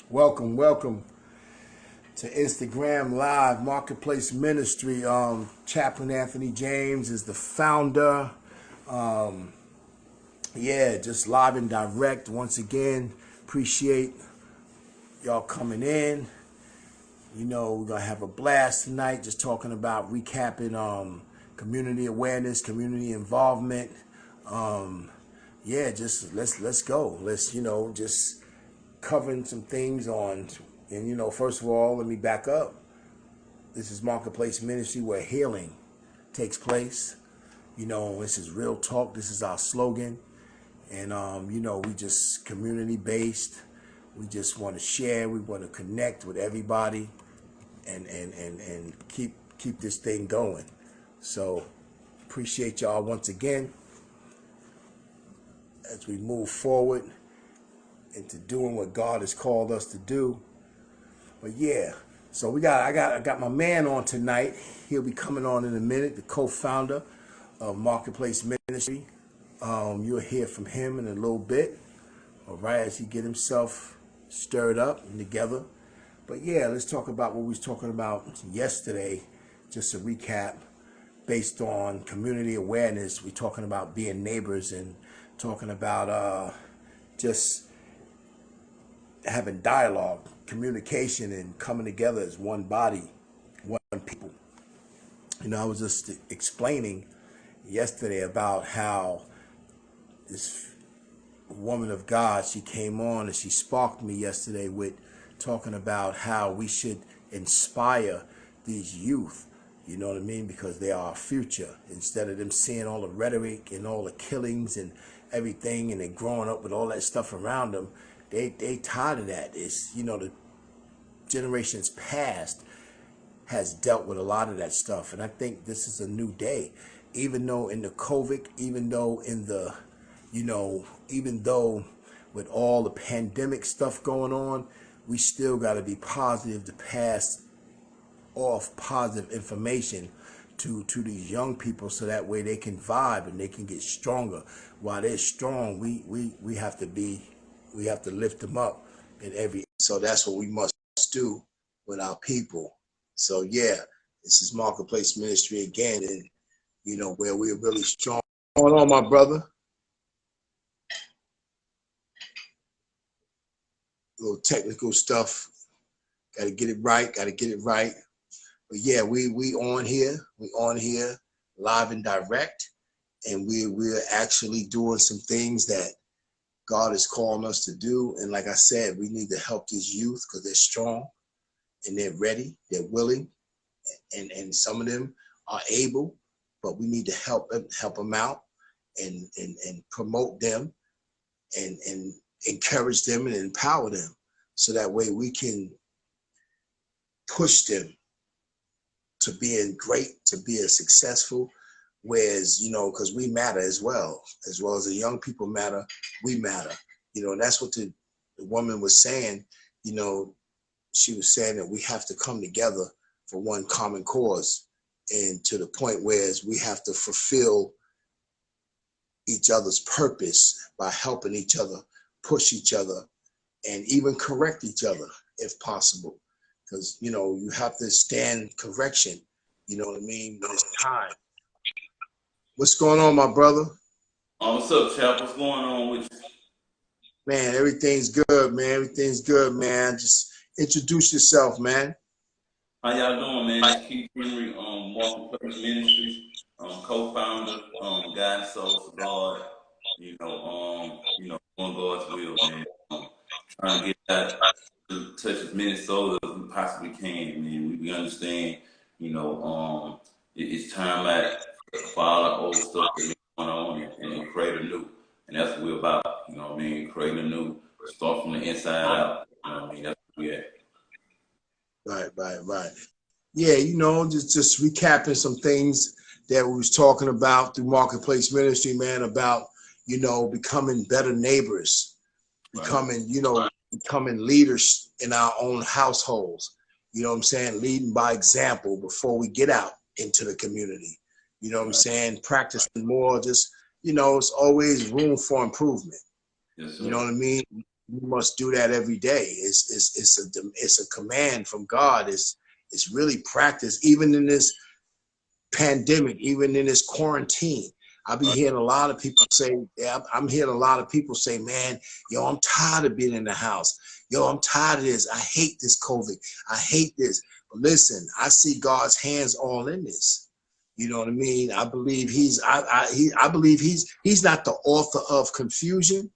Welcome, welcome to Instagram Live Marketplace Ministry. Chaplain Anthony James is the founder. Um, yeah, just live and direct. Once again, appreciate y'all coming in. You know, we're gonna have a blast tonight. Just talking about recapping community awareness, community involvement. Um, yeah, just let's go. Let's just covering some things on. And first of all, let me back up. This is Marketplace Ministry where healing takes place. This is real talk. This is our slogan. And we just community based. We just want to share. We want to connect with everybody and keep this thing going. So appreciate y'all once again as we move forward into doing what God has called us to do. But yeah, so I got my man on tonight. He'll be coming on in a minute, the co-founder of Marketplace Ministry. You'll hear from him in a little bit, all right, as he get himself stirred up and together. But yeah, let's talk about what we was talking about yesterday. Just a recap based on community awareness. We're talking about being neighbors and talking about just having dialogue, communication, and coming together as one body, one people. I was just explaining yesterday about how this woman of God, she came on and she sparked me yesterday with talking about how we should inspire these youth, you know what I mean? Because they are our future. Instead of them seeing all the rhetoric and all the killings and everything and they growing up with all that stuff around them, they tired of that. It's, the generations past has dealt with a lot of that stuff. And I think this is a new day. Even though in the COVID, even though in the, even though with all the pandemic stuff going on, we still got to be positive to pass off positive information to these young people so that way they can vibe and they can get stronger. While they're strong, we have to lift them up in every. So that's what we must do with our people. So yeah, this is Marketplace Ministry again, and where we're really strong. What's going on, my brother? A little technical stuff. Got to get it right. Got to get it right. But yeah, we on here. We on here live and direct, and we're actually doing some things that God is calling us to do. And like I said, we need to help these youth because they're strong and they're ready, they're willing, and some of them are able, but we need to help them out and promote them and encourage them and empower them so that way we can push them to being great, to being successful. Whereas, because we matter as well as the young people matter, we matter. And that's what the woman was saying. She was saying that we have to come together for one common cause, and to the point where we have to fulfill each other's purpose by helping each other, push each other, and even correct each other if possible. Because, you have to stand correction, you know what I mean, when it's time. What's going on, my brother? What's up, Chap? What's going on with you? Man, everything's good, man. Everything's good, man. Just introduce yourself, man. How y'all doing, man? It's Keith Henry, Marketplace Ministries, co-founder, God and Soul to God. Doing God's will, man. Trying to get that to touch as many souls as we possibly can, man. We understand, it's time for all the old stuff that been going on and create a new. And that's what we're about, creating a new, start from the inside out. That's what we at. Right. Yeah, just recapping some things that we was talking about through Marketplace Ministry, man, about, becoming better neighbors, becoming, becoming leaders in our own households. You know what I'm saying? Leading by example before we get out into the community. You know what I'm saying? Practicing more, just, it's always room for improvement. Yes, sir. You know what I mean? You must do that every day. It's a command from God. It's really practice, even in this pandemic, even in this quarantine. I be hearing a lot of people say, I'm hearing a lot of people say, man, yo, I'm tired of being in the house. Yo, I'm tired of this. I hate this COVID. I hate this. But listen, I see God's hands all in this. You know what I mean? I believe I believe he's not the author of confusion,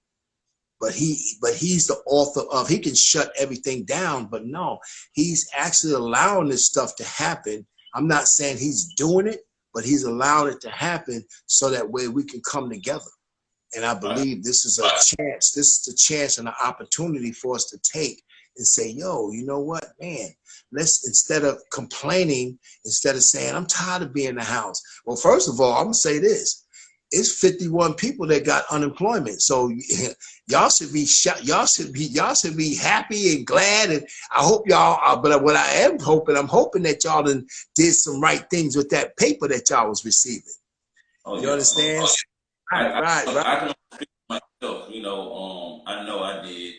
but he's the author of, he can shut everything down, but no, he's actually allowing this stuff to happen. I'm not saying he's doing it, but he's allowing it to happen so that way we can come together. And I believe this is a chance. This is a chance and an opportunity for us to take and say, yo, you know what, man, let's, instead of complaining, instead of saying, I'm tired of being in the house. Well, first of all, I'm gonna say this. It's 51 people that got unemployment. So y'all should be happy and glad. And I hope y'all, but what I am hoping, I'm hoping that y'all done did some right things with that paper that y'all was receiving. Oh, you understand? Right. I can speak for myself, I know I did,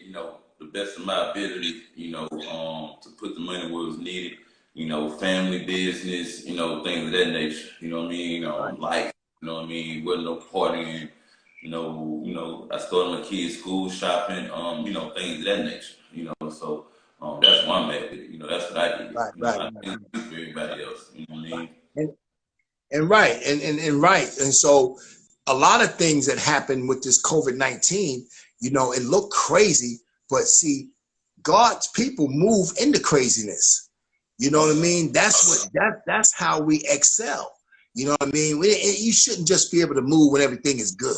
the best of my ability, to put the money where it was needed, family business, things of that nature, you know what I mean? Life. You know what I mean? Wasn't no partying. I started my kids' school shopping. Things of that nature. So that's why I'm at it. That's what I did. I can't speak for everybody else. You know what I mean? And right, and right, and so a lot of things that happened with this COVID-19, it looked crazy, but see, God's people move into craziness. You know what I mean? That's how we excel. You know what I mean? You shouldn't just be able to move when everything is good,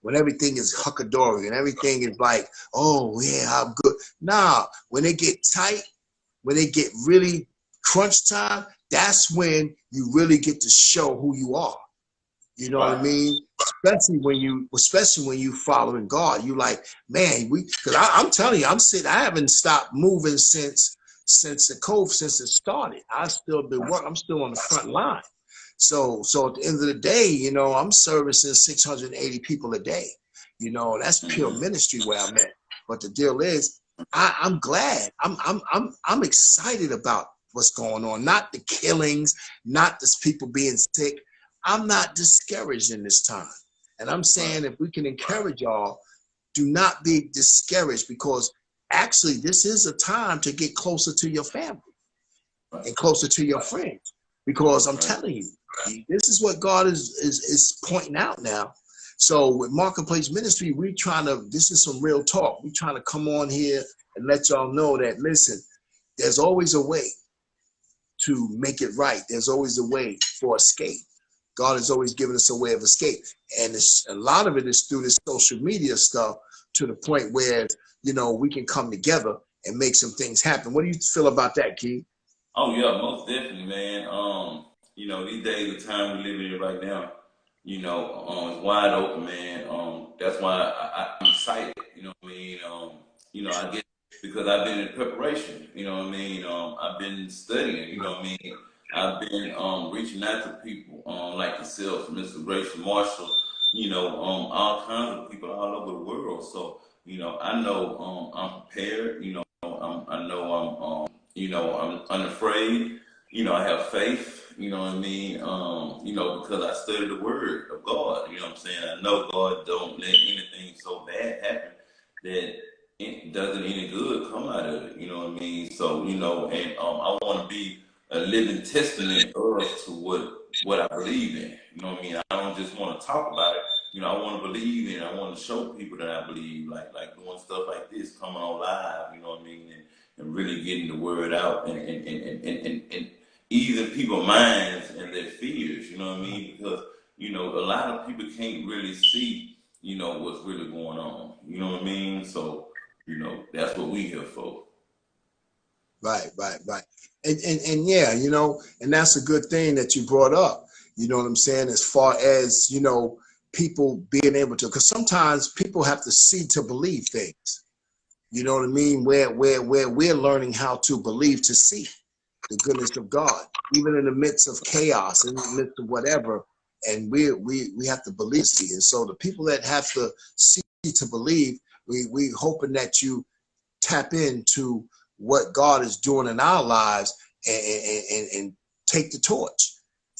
when everything is huckleberry and everything is like, oh yeah, I'm good. Nah, when they get tight, when they get really crunch time, that's when you really get to show who you are. You know what I mean? Especially when you following God, you like, man, because I'm telling you, I haven't stopped moving since the COVID, since it started. I'm still on the front line. So at the end of the day, I'm servicing 680 people a day. That's pure ministry where I'm at. But the deal is, I'm glad. I'm excited about what's going on. Not the killings, not the people being sick. I'm not discouraged in this time. And I'm saying if we can encourage y'all, do not be discouraged, because actually this is a time to get closer to your family and closer to your friends. Because I'm telling you, this is what God is pointing out now. So with Marketplace Ministry, this is some real talk. We're trying to come on here and let y'all know that, listen, there's always a way to make it right. There's always a way for escape. God has always given us a way of escape. And a lot of it is through this social media stuff, to the point where, we can come together and make some things happen. What do you feel about that, Keith? Oh yeah, most definitely, man. These days, the time we're living in right now, it's wide open, man. That's why I'm excited. You know what I mean? I guess because I've been in preparation. You know what I mean? I've been studying. You know what I mean? I've been reaching out to people like yourself, Mr. Grace Marshall. All kinds of people all over the world. So I know I'm prepared. I'm unafraid. I have faith. You know what I mean? Because I study the Word of God. You know what I'm saying? I know God don't let anything so bad happen that it doesn't any good come out of it. You know what I mean? So and I want to be a living testament to what I believe in. You know what I mean? I don't just want to talk about it. I want to believe in it. I want to show people that I believe, like doing stuff like this, coming on live. You know what I mean? And really getting the word out and easing people's minds and their fears, you know what I mean? Because, a lot of people can't really see, what's really going on. You know what I mean? So, that's what we here for. Right. And yeah, and that's a good thing that you brought up. You know what I'm saying? As far as, people being able to, because sometimes people have to see to believe things. You know what I mean? Where we're learning how to believe, to see the goodness of God, even in the midst of chaos, in the midst of whatever. And we have to believe. And so the people that have to see to believe, We hoping that you tap into what God is doing in our lives and take the torch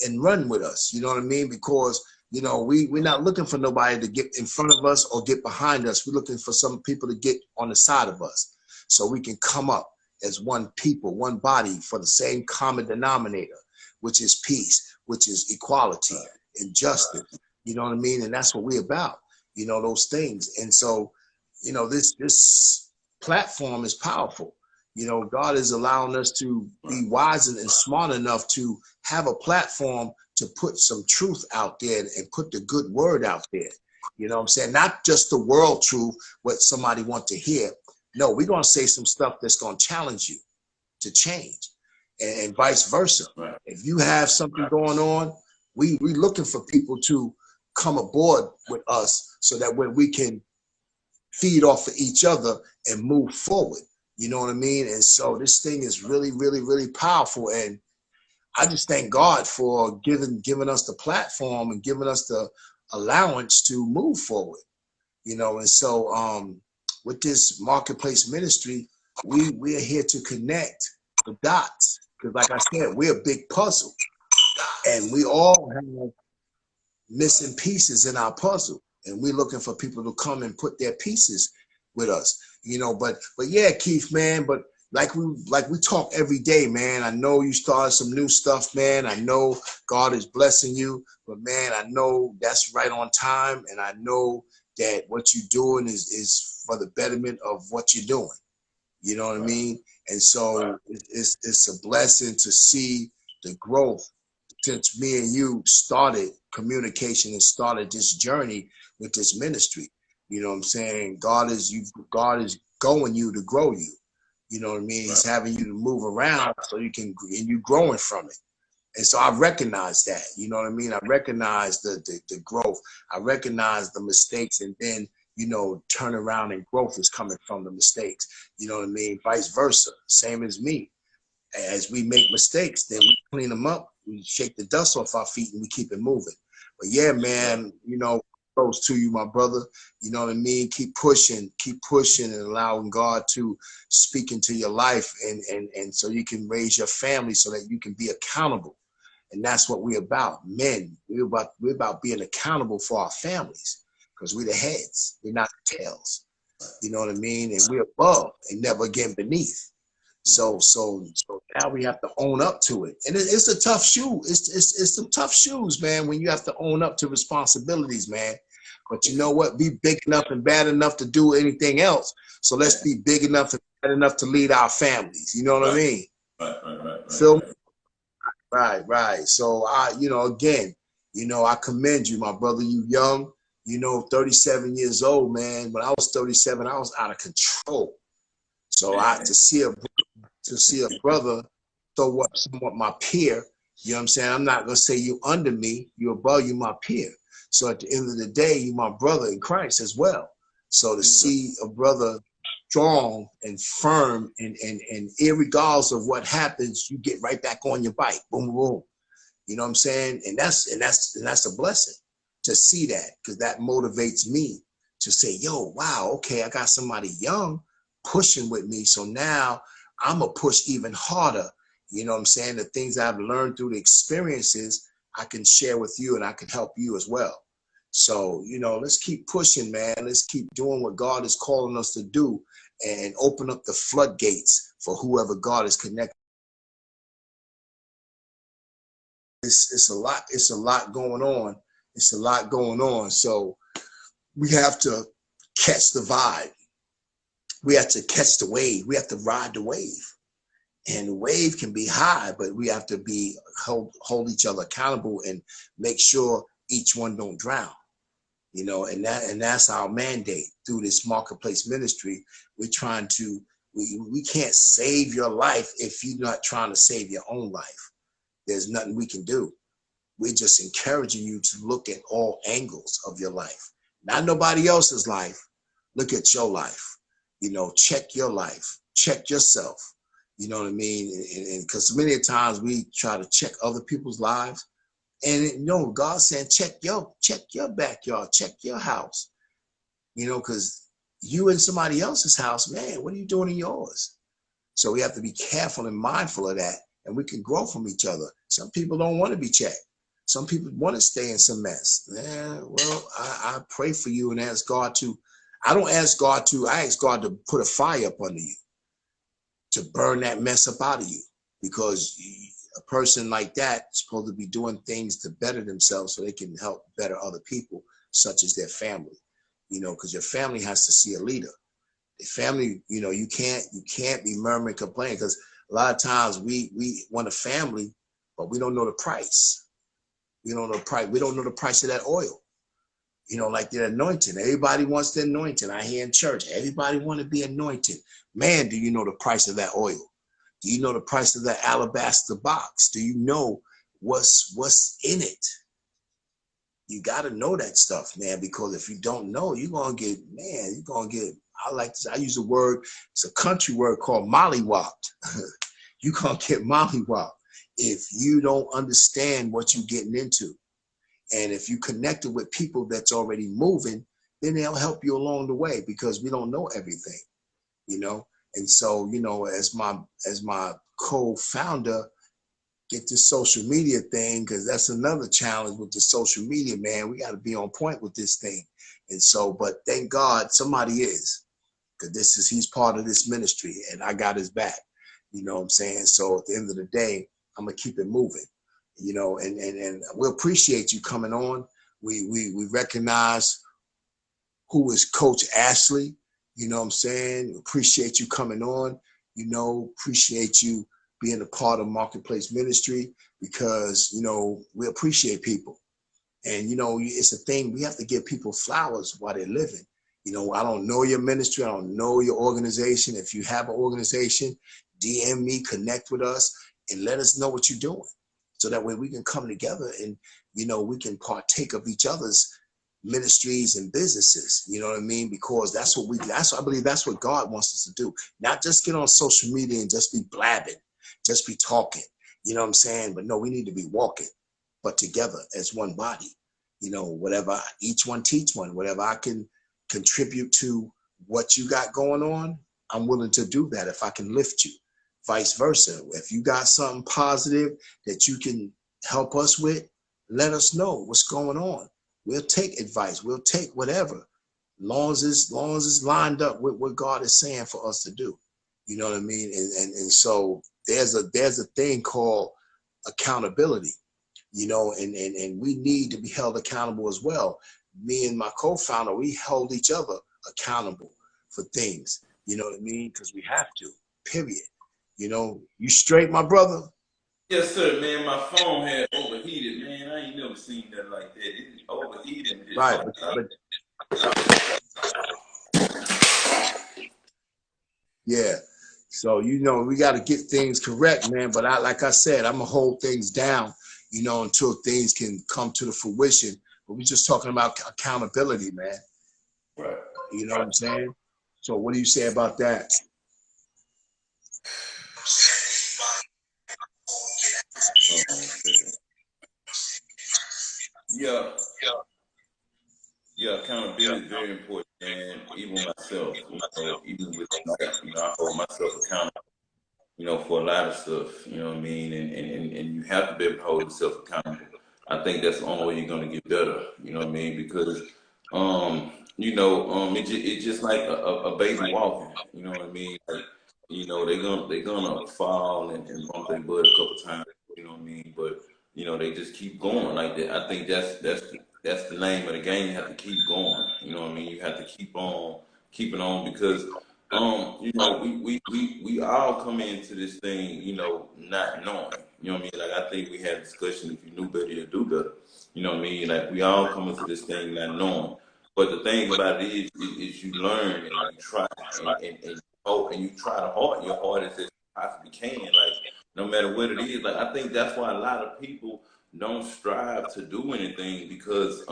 and run with us. You know what I mean? Because, you know, we're not looking for nobody to get in front of us or get behind us. We're looking for some people to get on the side of us so we can come up as one people, one body for the same common denominator, which is peace, which is equality and justice. You know what I mean? And that's what we're about, you know, those things. And so, you know, this platform is powerful. You know, God is allowing us to be wise and smart enough to have a platform to put some truth out there and put the good word out there. You know what I'm saying? Not just the world truth, what somebody wants to hear. No, we're going to say some stuff that's going to challenge you to change and vice versa. Right. If you have something going on, we looking for people to come aboard with us so that when we can feed off of each other and move forward. You know what I mean? And so this thing is really, really, really powerful. And I just thank God for giving us the platform and giving us the allowance to move forward. You know, and so with this marketplace ministry, we're here to connect the dots. Because like I said, we're a big puzzle. And we all have missing pieces in our puzzle. And we're looking for people to come and put their pieces with us. You know, but yeah, Keith, man, but like we talk every day, man. I know you started some new stuff, man. I know God is blessing you, but man, I know that's right on time, and I know that what you're doing is for the betterment of what you're doing. You know what I mean? And so it's a blessing to see the growth since me and you started communication and started this journey with this ministry. You know what I'm saying? God is going you to grow you. You know what I mean? He's having you to move around so you can, and you growing from it. And so I recognize that, you know what I mean? I recognize the growth. I recognize the mistakes, and then, you know, turn around and growth is coming from the mistakes. You know what I mean? Vice versa. Same as me. As we make mistakes, then we clean them up. We shake the dust off our feet and we keep it moving. But yeah, man, you know, goes to you, my brother. You know what I mean? Keep pushing and allowing God to speak into your life and so you can raise your family so that you can be accountable. And that's what we're about. Men, we're about being accountable for our families because we're the heads. We're not the tails. You know what I mean? And we're above and never again beneath. So now we have to own up to it. And it's a tough shoe. It's some tough shoes, man, when you have to own up to responsibilities, man. But you know what? Be big enough and bad enough to do anything else. So let's be big enough and bad enough to lead our families. You know what I mean? Right. Phil? Right. So you know, again, you know, I commend you, my brother. You young, you know, 37 years old, man. When I was 37, I was out of control. So to see a brother somewhat my peer, you know what I'm saying? I'm not gonna say you under me, you above, you my peer. So at the end of the day, you my brother in Christ as well. So to see a brother strong and firm and irregardless of what happens, you get right back on your bike. Boom, boom. You know what I'm saying? And that's a blessing to see that, because that motivates me to say, yo, wow, okay, I got somebody young pushing with me. So now I'm gonna push even harder. You know what I'm saying? The things I've learned through the experiences, I can share with you and I can help you as well. So, you know, let's keep pushing, man. Let's keep doing what God is calling us to do and open up the floodgates for whoever God is connected. It's a lot going on. It's a lot going on. So we have to catch the vibe. We have to catch the wave. We have to ride the wave. And the wave can be high, but we have to hold each other accountable and make sure each one don't drown. You know, and that's our mandate through this marketplace ministry. We're trying to, we can't save your life if you're not trying to save your own life. There's nothing we can do. We're just encouraging you to look at all angles of your life, not nobody else's life. Look at your life. You know, check your life, check yourself. You know what I mean? And because many times we try to check other people's lives, and no, God saying check your backyard, check your house. You know, because You in somebody else's house, man, what are you doing in yours? So we have to be careful and mindful of that, and we can grow from each other. Some people don't want to be checked. Some people want to stay in some mess. Yeah, well, I pray for you and ask God to, I don't ask God to, I ask God to put a fire up under you, to burn that mess up out of you, because a person like that is supposed to be doing things to better themselves so they can help better other people, such as their family, because your family has to see a leader. The family, you can't be murmuring, complaining, because a lot of times we want a family, but we don't know the price. We don't know the price. We don't know the price of that oil. Like the anointing. Everybody wants the anointing. I hear in church, everybody want to be anointed. Man, do you know the price of that oil? Do you know the price of that alabaster box? Do you know what's in it? You got to know that stuff, man, because if you don't know, you're going to get, I use a word, it's a country word called mollywopped. You're going to get mollywopped if you don't understand what you're getting into. And if you connected with people that's already moving, then they'll help you along the way, because we don't know everything, And so, as my co-founder, get this social media thing, because that's another challenge with the social media, man. We got to be on point with this thing. And so, but thank God somebody is, because he's part of this ministry, and I got his back. You know what I'm saying? So at the end of the day, I'm gonna keep it moving. And we appreciate you coming on. We recognize who is Coach Ashley. You know what I'm saying? Appreciate you coming on. Appreciate you being a part of Marketplace Ministry, because, we appreciate people. And, it's a thing, we have to give people flowers while they're living. I don't know your ministry. I don't know your organization. If you have an organization, DM me, connect with us, and let us know what you're doing. So that way we can come together and, we can partake of each other's ministries and businesses. You know what I mean? Because I believe that's what God wants us to do. Not just get on social media and just be blabbing, just be talking. You know what I'm saying? But no, we need to be walking, but together as one body. Whatever, each one teach one, whatever I can contribute to what you got going on, I'm willing to do that if I can lift you. Vice versa. If you got something positive that you can help us with, let us know what's going on. We'll take advice. We'll take whatever, long as it's lined up with what God is saying for us to do. You know what I mean? And so there's a thing called accountability, and we need to be held accountable as well. Me and my co-founder, we hold each other accountable for things. You know what I mean? Because we have to, period. You straight, my brother? Yes, sir, man. My phone had overheated, man. I ain't never seen that like that. It overheated. Right. But yeah. So, we got to get things correct, man. But like I said, I'm going to hold things down, until things can come to the fruition. But we're just talking about accountability, man. Right. You know what I'm saying? So what do you say about that? Yeah. Yeah, accountability is very important, and even myself, even with I hold myself accountable, for a lot of stuff, you know what I mean? And you have to be able to hold yourself accountable. I think that's the only way you're gonna get better, you know what I mean? Because it's just like a baby walking, you know what I mean? Like, they're gonna fall and bump their butt a couple times, you know what I mean? But they just keep going like that. I think that's the name of the game. You have to keep going, you know what I mean? You have to keep on keeping on, because we all come into this thing, not knowing. You know what I mean? Like, I think we had a discussion, if you knew better, you'd do better. You know what I mean? Like, we all come into this thing not knowing. But the thing about it is you learn and you try and hope, and you try your hardest as you possibly can. Like, no matter what it is. Like, I think that's why a lot of people don't strive to do anything, because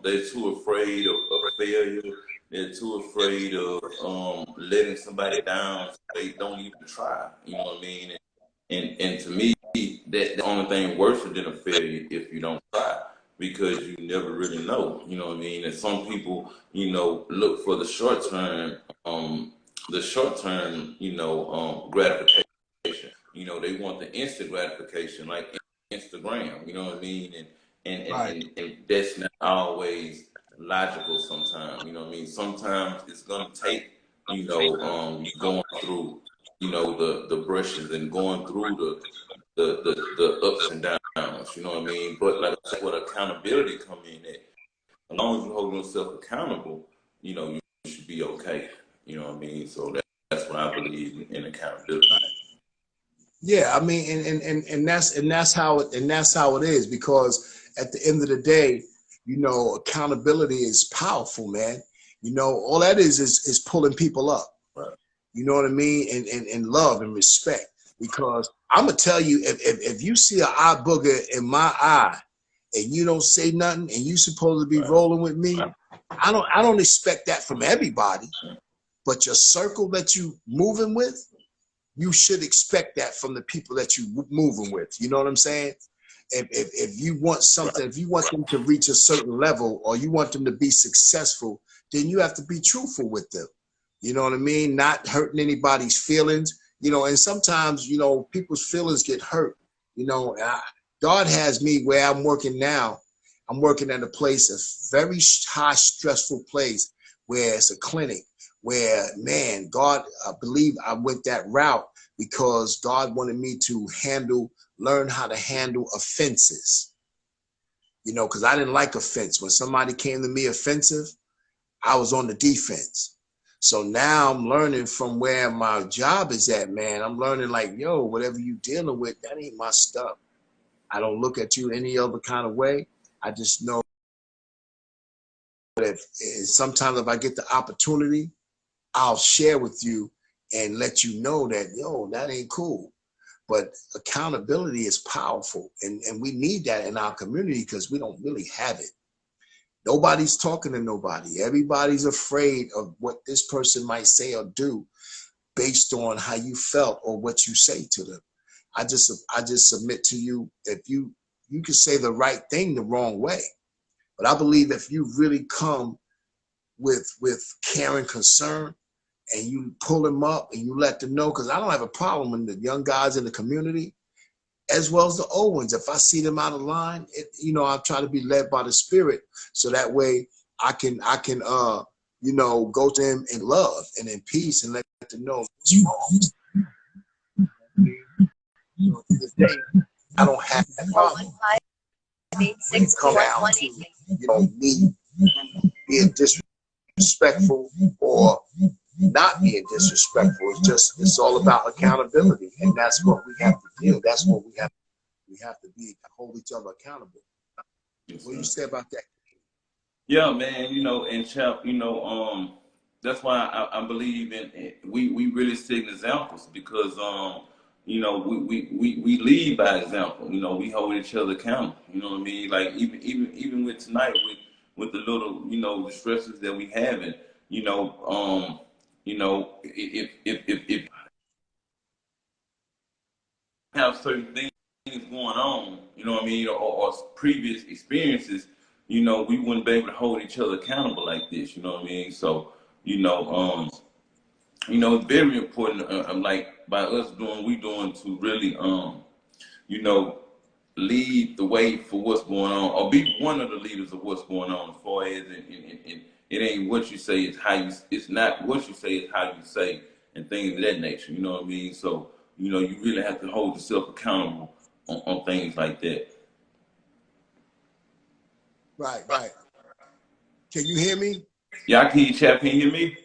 they're too afraid of failure. They're too afraid of letting somebody down, so they don't even try. You know what I mean? And to me, that's the only thing worse than a failure if you don't try. because you never really know. You know what I mean? And some people, look for the short term, gratification. They want the instant gratification, like Instagram. You know what I mean? Right. And that's not always logical. Sometimes, you know what I mean. Sometimes it's gonna take, you going through, the brushes and going through the ups and downs. You know what I mean? But like I said, what accountability come in at, as long as you hold yourself accountable, you should be okay. You know what I mean? So that's what I believe in accountability. Yeah, I mean, and that's how it is, because at the end of the day, accountability is powerful, man. All that is pulling people up. Right. You know what I mean? And love and respect. Because I'm gonna tell you, if you see an eye booger in my eye and you don't say nothing and you supposed to be rolling with me, I don't expect that from everybody. But your circle that you moving with, you should expect that from the people that you moving with. You know what I'm saying? If you want something, if you want them to reach a certain level or you want them to be successful, then you have to be truthful with them. You know what I mean? Not hurting anybody's feelings. And sometimes, people's feelings get hurt. God has me where I'm working now. I'm working at a place, a very high stressful place where it's a clinic where, man, God, I believe I went that route because God wanted me to learn how to handle offenses. Because I didn't like offense. When somebody came to me offensive, I was on the defense. So now I'm learning from where my job is at, man. I'm learning like, yo, whatever you dealing with, that ain't my stuff. I don't look at you any other kind of way. I just know that sometimes if I get the opportunity, I'll share with you and let you know that, yo, that ain't cool. But accountability is powerful, and we need that in our community because we don't really have it. Nobody's talking to nobody. Everybody's afraid of what this person might say or do based on how you felt or what you say to them. I just submit to you, if you can say the right thing the wrong way. But I believe if you really come with care and concern and you pull them up and you let them know, because I don't have a problem when the young guys in the community, as well as the old ones, if I see them out of line, I try to be led by the Spirit, so that way I can go to them in love and in peace and let them know what's wrong. To this day, I don't have that problem. Come out to, me being disrespectful or not being disrespectful. It's all about accountability, and that's what we have to do. That's what we have to be, hold each other accountable. Yes, what do you say about that? Yeah, man, and Chap, that's why I believe we really set examples, because we lead by example. We hold each other accountable. You know what I mean? Like even with tonight, with the little the stresses that we having, if have certain things going on, you know what I mean, or previous experiences, we wouldn't be able to hold each other accountable like this. You know what I mean? So, it's very important. Like by us doing to really, you know, lead the way for what's going on, or be one of the leaders of what's going on. As far as and it ain't what you say, it's how you. It's not what you say, it's how you say, and things of that nature. You know what I mean? So you really have to hold yourself accountable on things like that. Right. Can you hear me? Yeah, I can hear you, Chap. Can you hear me?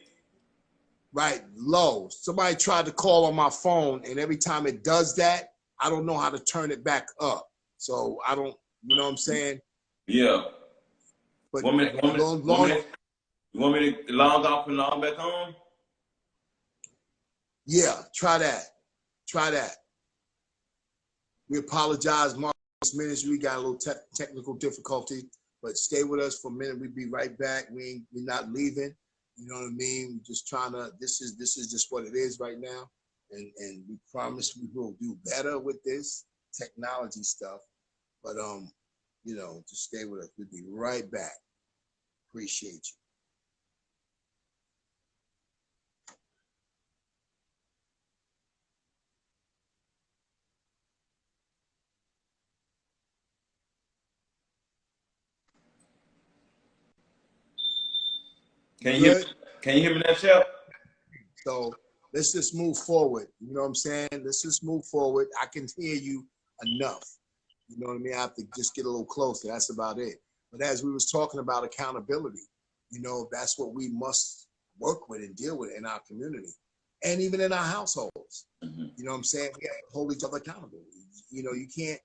Right, low. Somebody tried to call on my phone, and every time it does that, I don't know how to turn it back up. So I don't, you know what I'm saying? Yeah. But Want me to log off and log back on? Yeah, try that. We apologize, Marcus Ministry. We got a little technical difficulty, but stay with us for a minute. We'll be right back. We're not leaving. You know what I mean? We're just trying to. This is just what it is right now, and we promise we will do better with this technology stuff. But to stay with us. We'll be right back. Appreciate you. Can you hear? Can you hear me now, Chef? So let's just move forward. You know what I'm saying? Let's just move forward. I can hear you enough. You know what I mean? I have to just get a little closer. That's about it. But as we was talking about accountability, that's what we must work with and deal with in our community and even in our households. Mm-hmm. You know what I'm saying? We have to hold each other accountable. You can't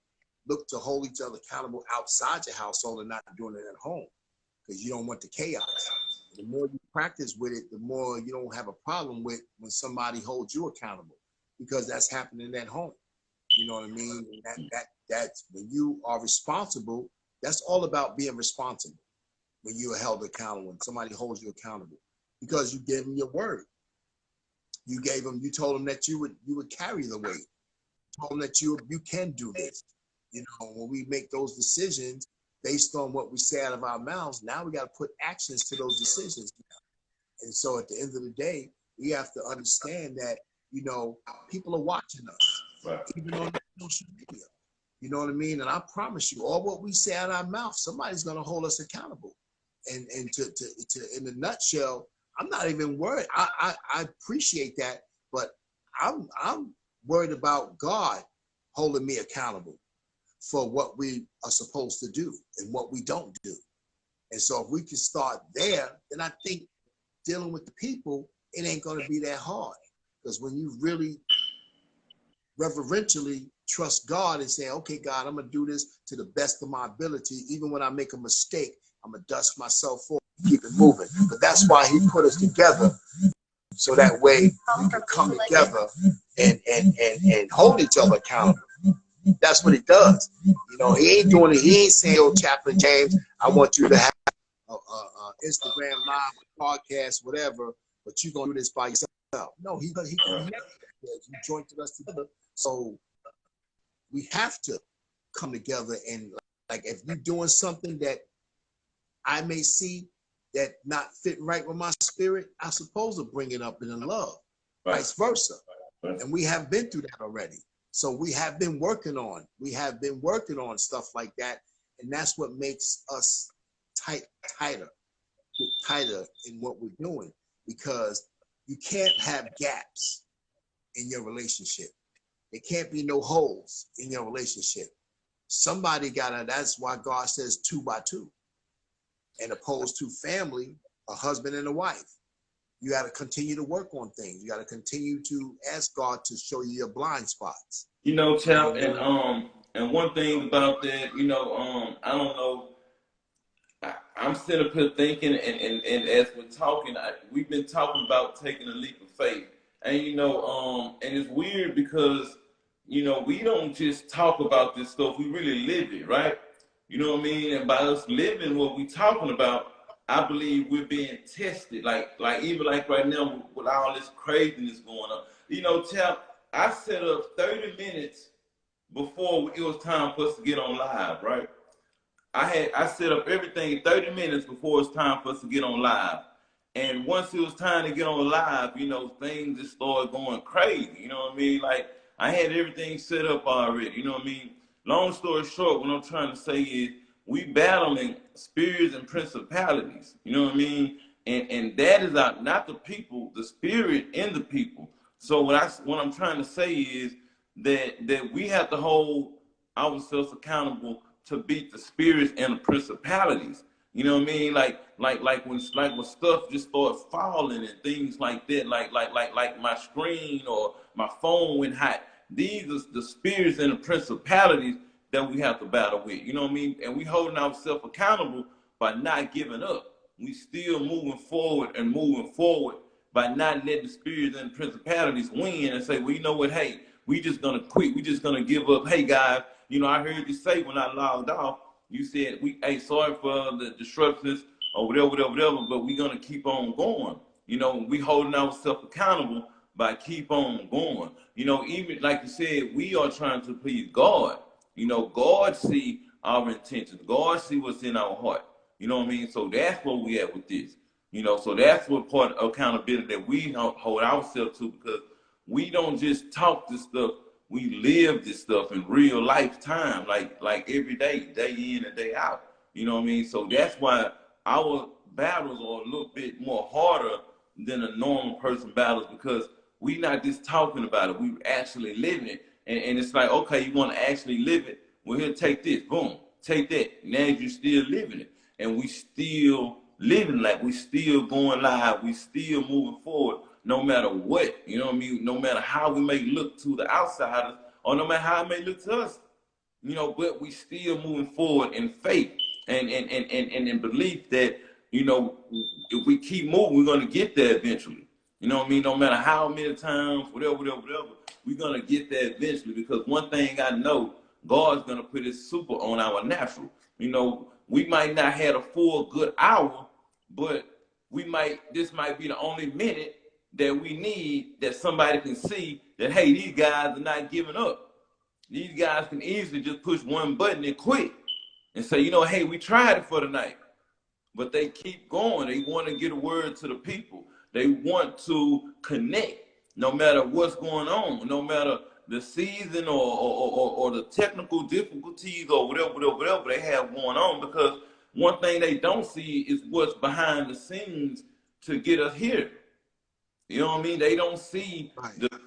look to hold each other accountable outside your household and not doing it at home because you don't want the chaos. The more you practice with it, the more you don't have a problem with when somebody holds you accountable because that's happening at home. You know what I mean? That's when you are responsible. That's all about being responsible. When you are held accountable, when somebody holds you accountable, because you gave them your word. You told them that you would carry the weight. You told them that you can do this. When we make those decisions based on what we say out of our mouths, now we got to put actions to those decisions. And so at the end of the day, we have to understand that, people are watching us, Right. even on social media. You know what I mean? And I promise you, all what we say out of our mouth, somebody's going to hold us accountable. And to in a nutshell, I'm not even worried. I appreciate that, but I'm worried about God holding me accountable for what we are supposed to do and what we don't do. And so if we can start there, then I think dealing with the people, it ain't going to be that hard. Because when you really reverentially trust God and say, okay, God, I'm going to do this to the best of my ability. Even when I make a mistake, I'm going to dust myself off and keep it moving. But that's why he put us together. So that way we can come together and hold each other accountable. That's what he does. He ain't doing it. He ain't saying, "Oh, Chaplain James, I want you to have a Instagram live, podcast, whatever, but you're gonna do this by yourself." No, he connected. He joined us together. So we have to come together and, like, if you're doing something that I may see that not fitting right with my spirit, I'm supposed to bring it up in love, right. Vice versa. Right. And we have been through that already. So we have been working on stuff like that. And that's what makes us tighter in what we're doing, because you can't have gaps in your relationship. There can't be no holes in your relationship. Somebody that's why God says 2 by 2, and opposed to family, a husband and a wife. You got to continue to work on things. You got to continue to ask God to show you your blind spots. Chap, and one thing about that, I don't know. I'm sitting up here thinking, and as we're talking, we've been talking about taking a leap of faith, and and it's weird because we don't just talk about this stuff; we really live it, right? You know what I mean? And by us living what we talking about, I believe we're being tested. Like even like right now with all this craziness going on. Chap, I set up 30 minutes before it was time for us to get on live, right? I set up everything 30 minutes before it's time for us to get on live. And once it was time to get on live, things just started going crazy. You know what I mean? Like, I had everything set up already. You know what I mean? Long story short, what I'm trying to say is we battling spirits and principalities. You know what I mean? And that is not the people, the spirit in the people. So what I'm trying to say is that we have to hold ourselves accountable to beat the spirits and the principalities. You know what I mean? Like when stuff just started falling and things like that, like my screen or my phone went hot. These are the spirits and the principalities that we have to battle with. You know what I mean? And we holding ourselves accountable by not giving up. We still moving forward by not letting the spirits and principalities win and say, well, you know what? Hey, we just gonna quit. We just gonna give up. Hey, guys, I heard you say when I logged off, you said, sorry for the disruptions or whatever, but we're going to keep on going. We holding ourselves accountable by keep on going. Even like you said, we are trying to please God. God see our intentions. God see what's in our heart. You know what I mean? So that's where we at with this. You know, so that's what part of accountability that we hold ourselves to, because we don't just talk this stuff, we live this stuff in real lifetime, like every day, day in and day out. You know what I mean? So that's why our battles are a little bit more harder than a normal person battles, because we not just talking about it, we actually living it. And it's like, okay, you want to actually live it? Well, here, take this, boom, take that. Now you still living it, and we still living, like we still going live, we still moving forward, no matter what. You know what I mean? No matter how we may look to the outsiders, or no matter how it may look to us, you know, but we still moving forward in faith and in belief that, you know, if we keep moving, we're gonna get there eventually. You know what I mean? No matter how many times, whatever, we're gonna get there eventually. Because one thing I know, God's gonna put His super on our natural. You know, we might not have a full good hour, but this might be the only minute that we need, that somebody can see that, hey, these guys are not giving up. These guys can easily just push one button and quit and say, you know, hey, we tried it for the night. But they keep going. They want to get a word to the people. They want to connect no matter what's going on, no matter the season or the technical difficulties or whatever they have going on. Because one thing they don't see is what's behind the scenes to get us here. You know what I mean? They don't see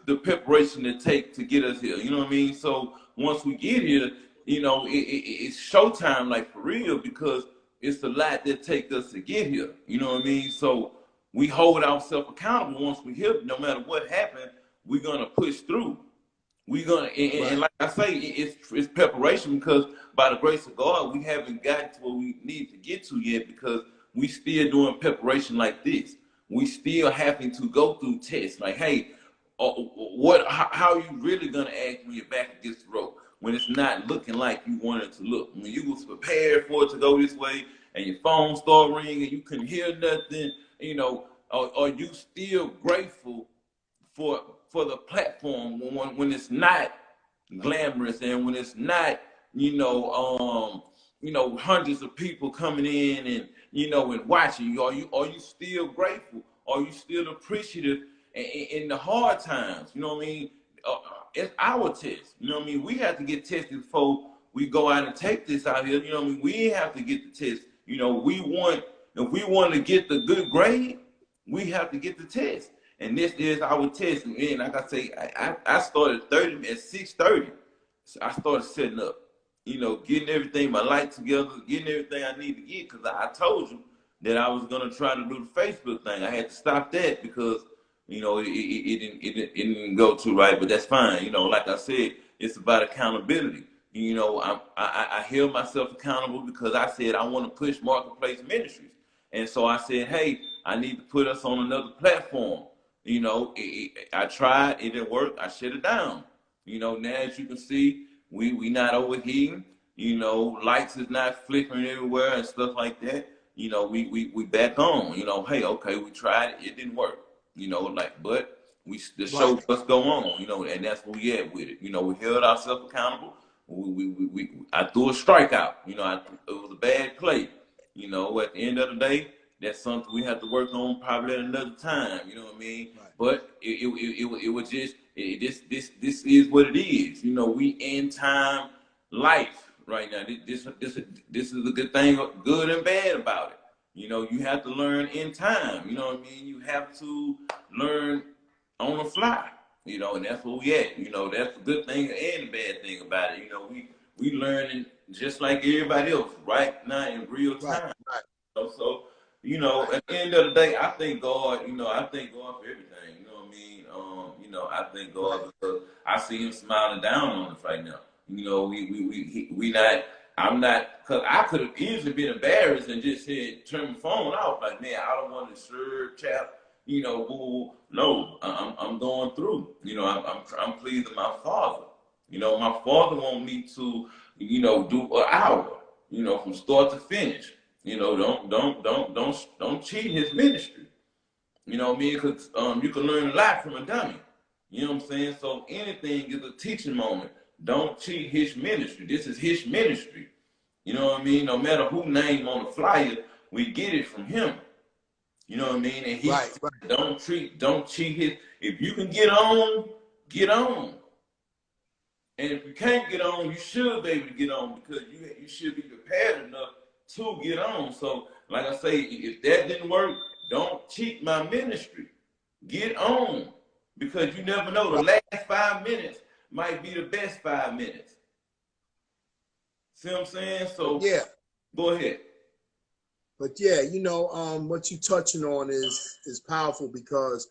the preparation it takes to get us here. You know what I mean? So once we get here, you know, it's showtime, like for real, because it's a lot that take us to get here. You know what I mean? So we hold ourselves accountable once we here. No matter what happened, we're gonna push through. We're gonna, and like I say, it's preparation, because by the grace of God, we haven't gotten to where we need to get to yet, because we still doing preparation like this. We still having to go through tests. Like, hey, how are you really gonna act when you're back against the rope, when it's not looking like you want it to look? When you was prepared for it to go this way, and your phone start ringing, and you couldn't hear nothing, you know, are you still grateful for the platform when it's not glamorous, and when it's not, hundreds of people coming in and, and watching you? Are you still grateful? Are you still appreciative in the hard times? You know what I mean? It's our test. You know what I mean? We have to get tested before we go out and take this out here. You know what I mean? We have to get the test. You know, if we want to get the good grade, we have to get the test. And this is our test. And like I say, I started at 6:30. So I started setting up, getting everything, my light together, getting everything I need to get, because I told you that I was going to try to do the Facebook thing. I had to stop that because, it didn't go too right, but that's fine. Like I said, it's about accountability. I held myself accountable because I said I want to push marketplace ministries. And so I said, hey, I need to put us on another platform. I tried, it didn't work, I shut it down. Now as you can see, we not overheating, lights is not flickering everywhere and stuff like that. We back on, hey, okay, we tried it, it didn't work. But the show must go on, and that's where we at with it. We held ourselves accountable. I threw a strikeout, it was a bad play. At the end of the day, that's something we have to work on probably at another time. You know what I mean? Right. But it was just this is what it is. We in time life right now. This is a good thing, good and bad about it. You have to learn in time. You know what I mean? You have to learn on the fly. And that's where we at. That's the good thing and the bad thing about it. We learning just like everybody else right now in real time. Right. So, at the end of the day, I thank God. I thank God for everything. You know what I mean? I thank God because I see Him smiling down on us right now. We not. I'm not, because I could have easily been embarrassed and just said, turn my phone off. Like, man, I don't want to serve chat. Boo. No, I'm going through. I'm pleasing my Father. My Father want me to, do an hour. From start to finish. Don't cheat His ministry. You know what I mean? Because you can learn a lot from a dummy. You know what I'm saying? So anything is a teaching moment. Don't cheat His ministry. This is His ministry. You know what I mean? No matter who name on the flyer, we get it from him. You know what I mean? And he Right, right. don't cheat his. If you can get on, get on. And if you can't get on, you should be able to get on because you should be prepared enough to get on. So, like I say, if that didn't work, don't cheat my ministry. Get on because you never know. The Right. last 5 minutes might be the best 5 minutes. See what I'm saying? But So, yeah, go ahead. but yeah, what you touching on is powerful because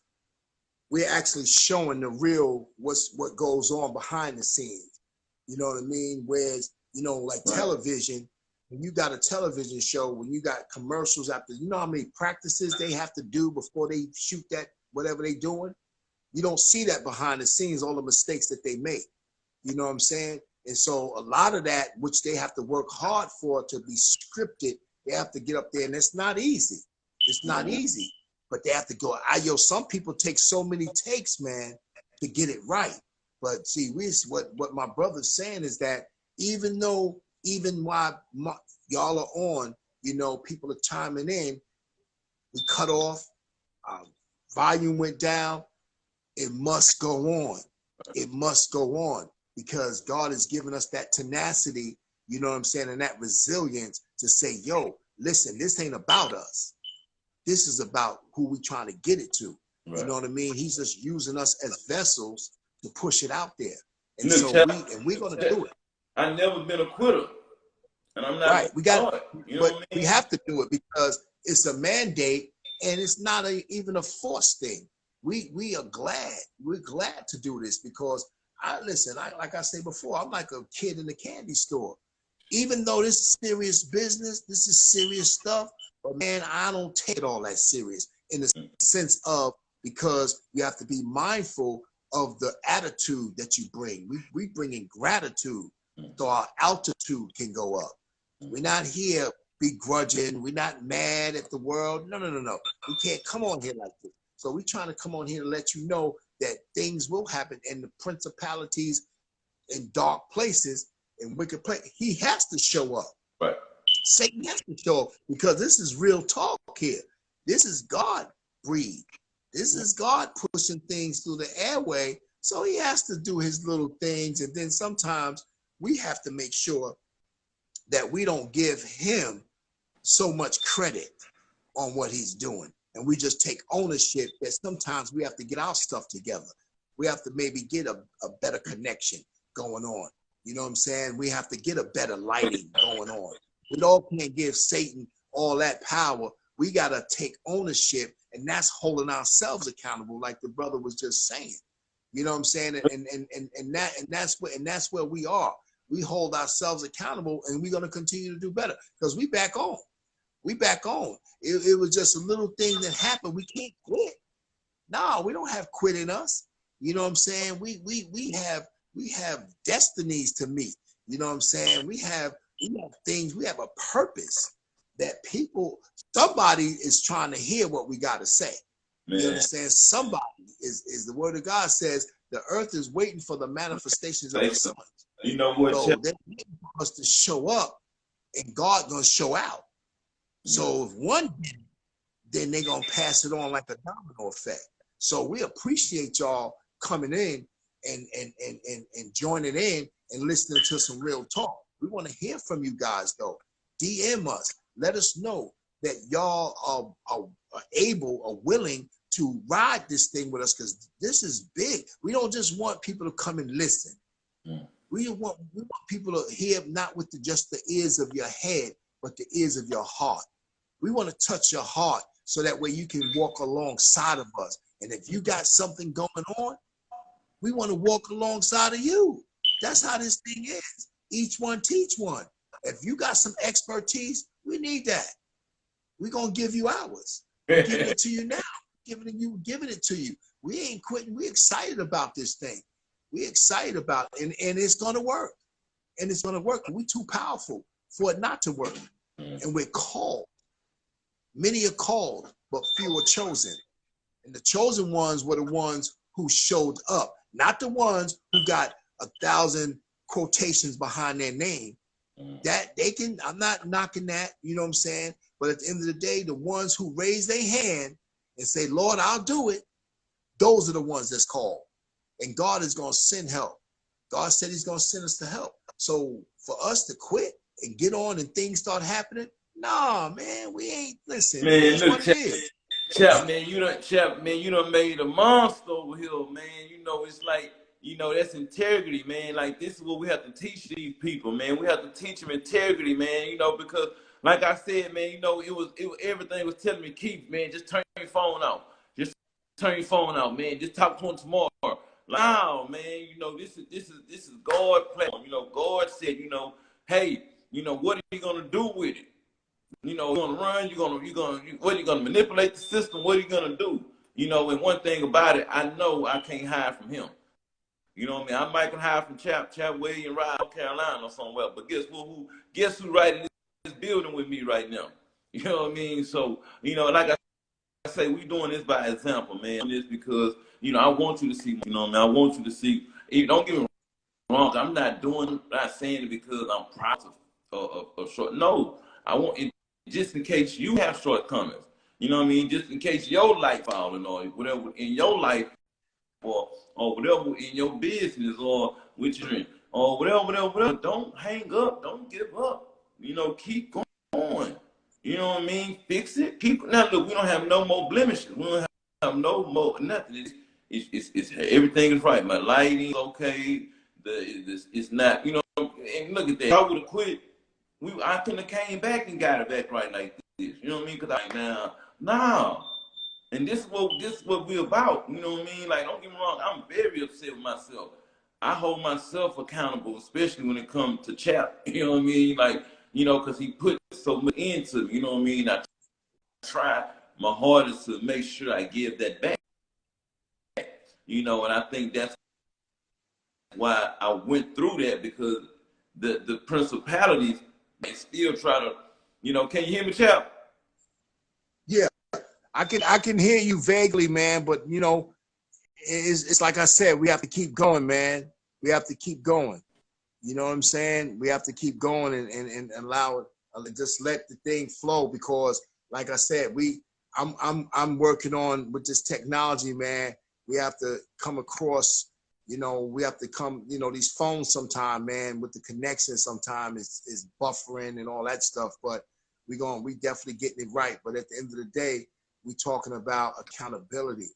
we're actually showing the real what goes on behind the scenes. You know what I mean? Whereas, like Right. television, when you got a television show, when you got commercials after, you know how many practices they have to do before they shoot that, whatever they doing? You don't see that behind the scenes, all the mistakes that they make. You know what I'm saying? And so a lot of that, which they have to work hard for to be scripted, they have to get up there, and it's not easy. It's not easy, but they have to go. Some people take so many takes, man, to get it right. But see, what my brother's saying is that even while y'all are on, people are chiming in, we cut off, volume went down. It must go on. It must go on because God has given us that tenacity, you know what I'm saying, and that resilience to say, yo, listen, this ain't about us. This is about who we trying to get it to. Right. You know what I mean? He's just using us as vessels to push it out there. And Look, so we're going to do it. I've never been a quitter. And I'm not right. We got it. You know but what I mean? We have to do it because it's a mandate and it's not even a forced thing. We are glad. We're glad to do this because like I said before, I'm like a kid in the candy store. Even though this is serious business, this is serious stuff, but man, I don't take it all that serious in the sense of because you have to be mindful of the attitude that you bring. We bring in gratitude so our altitude can go up. We're not here begrudging. We're not mad at the world. No. We can't come on here like this. So we're trying to come on here to let you know that things will happen and the principalities in dark places and wicked places, he has to show up. Right. Satan has to show up because this is real talk here. This is God breathed. This is God pushing things through the airway. So he has to do his little things. And then sometimes we have to make sure that we don't give him so much credit on what he's doing. And we just take ownership that sometimes we have to get our stuff together. We have to maybe get a better connection going on. You know what I'm saying? We have to get a better lighting going on. We all can't give Satan all that power. We got to take ownership, and that's holding ourselves accountable, like the brother was just saying. You know what I'm saying? And that's where we are. We hold ourselves accountable, and we're going to continue to do better because we back on. We back on. It was just a little thing that happened. We can't quit. No, we don't have quit in us. You know what I'm saying? We have destinies to meet. You know what I'm saying? We have things. We have a purpose that somebody is trying to hear what we got to say. Man. You understand? Somebody is the word of God says the earth is waiting for the manifestations of the sons. You know what? So they're waiting for us to show up, and God gonna show out. So if one did, then they're gonna pass it on like a domino effect. So we appreciate y'all coming in and joining in and listening to some real talk. We want to hear from you guys though. DM us. Let us know that y'all are able or willing to ride this thing with us because this is big. We don't just want people to come and listen. We want people to hear not with just the ears of your head, but the ears of your heart. We want to touch your heart so that way you can walk alongside of us. And if you got something going on, we want to walk alongside of you. That's how this thing is. Each one teach one. If you got some expertise, we need that. We're going to give you ours. We're giving it to you now. Giving it to you. We ain't quitting. We're excited about this thing. We're excited about it. And it's going to work. And it's going to work. We're too powerful for it not to work. And we're called. Many are called, but few are chosen. And the chosen ones were the ones who showed up, not the ones who got 1,000 quotations behind their name, That they can, I'm not knocking that, you know what I'm saying? But at the end of the day, the ones who raise their hand and say, Lord, I'll do it, those are the ones that's called. And God is going to send help. God said he's going to send us to help. So for us to quit and get on and things start happening, nah, man, we ain't, listen, it Man, is look, what it is. Man, you done made a monster over here, man. You know, it's like, you know, that's integrity, man. Like, this is what we have to teach these people, man. We have to teach them integrity, man, you know, because like I said, man, you know, it was everything was telling me, Keith, man, just turn your phone off. Just turn your phone out, man. Just talk to him tomorrow. Wow, man, you know, this is God platform. You know, God said, you know, hey, you know, what are you gonna do with it? You know, you're gonna run, what are you gonna manipulate the system? What are you gonna do? You know, and one thing about it, I know I can't hide from him. You know what I mean? I might can hide from Chap William Ride, North Carolina or somewhere, but guess who right in this building with me right now? You know what I mean? So, you know, like I say, we doing this by example, man. This because, you know, I want you to see, you know what I mean? I want you to see, don't get me wrong, I'm not saying it because I'm proud of short. No, I want it just in case you have shortcomings. You know what I mean? Just in case your life falling or whatever in your life or whatever in your business or with your dream or whatever. Don't hang up. Don't give up. You know, keep going. You know what I mean? Fix it. Now look, we don't have no more blemishes. We don't have no more nothing. It's everything is right. My lighting is okay. It's not, you know, and look at that. If I would have quit, I couldn't have came back and got it back right like this. You know what I mean? Because now. And this is what we're about. You know what I mean? Like, don't get me wrong, I'm very upset with myself. I hold myself accountable, especially when it comes to Chap. You know what I mean? Like, you know, because he put so much into me. You know what I mean? I try my hardest to make sure I give that back. You know, and I think that's why I went through that, because the principalities, they still try to, you know, can you hear me, Chap? Yeah, I can hear you vaguely, man, but you know, it's like I said, we have to keep going, man. We have to keep going. You know what I'm saying? We have to keep going and allow it, just let the thing flow, because like I said, I'm working on with this technology, man. We have to come across, you know, we have to come, you know, these phones sometime, man, with the connection sometime is buffering and all that stuff, but we definitely getting it right. But at the end of the day, we talking about accountability,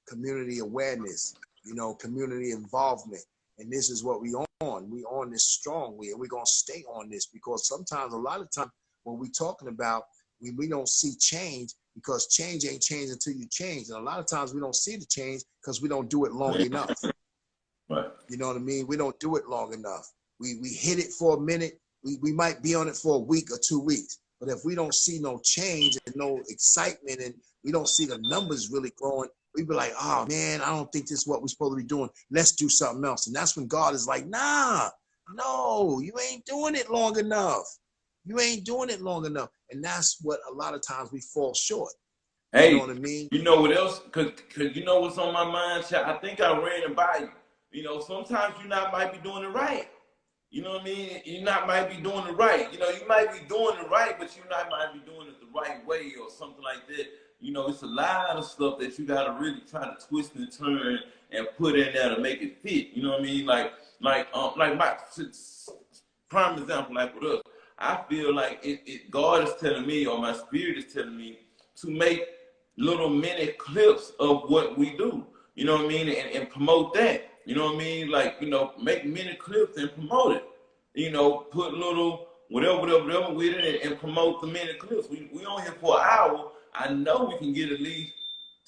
community awareness, you know, community involvement. And this is what we on. We on this strongly, and we're going to stay on this, because sometimes, a lot of times, when we talking about, we don't see change, because change ain't changed until you change. And a lot of times we don't see the change because we don't do it long enough. Right. You know what I mean? We don't do it long enough. We hit it for a minute. We might be on it for a week or 2 weeks. But if we don't see no change and no excitement, and we don't see the numbers really growing, we be like, oh man, I don't think this is what we're supposed to be doing. Let's do something else. And that's when God is like, nah, no, you ain't doing it long enough. You ain't doing it long enough. And that's what a lot of times we fall short. Hey, you know what I mean? You know what else? Cause you know what's on my mind, Chap? I think I ran it by you. You know, sometimes you not might be doing it right. You know what I mean? You not might be doing it right. You know, you might be doing it right, but you not might be doing it the right way or something like that. You know, it's a lot of stuff that you gotta really try to twist and turn and put in there to make it fit. You know what I mean? Like my prime example, like with us, I feel like God is telling me, or my spirit is telling me, to make little mini clips of what we do. You know what I mean? And promote that. You know what I mean? Like, you know, make mini clips and promote it. You know, put little whatever with it and promote the mini clips. We on here for an hour. I know we can get at least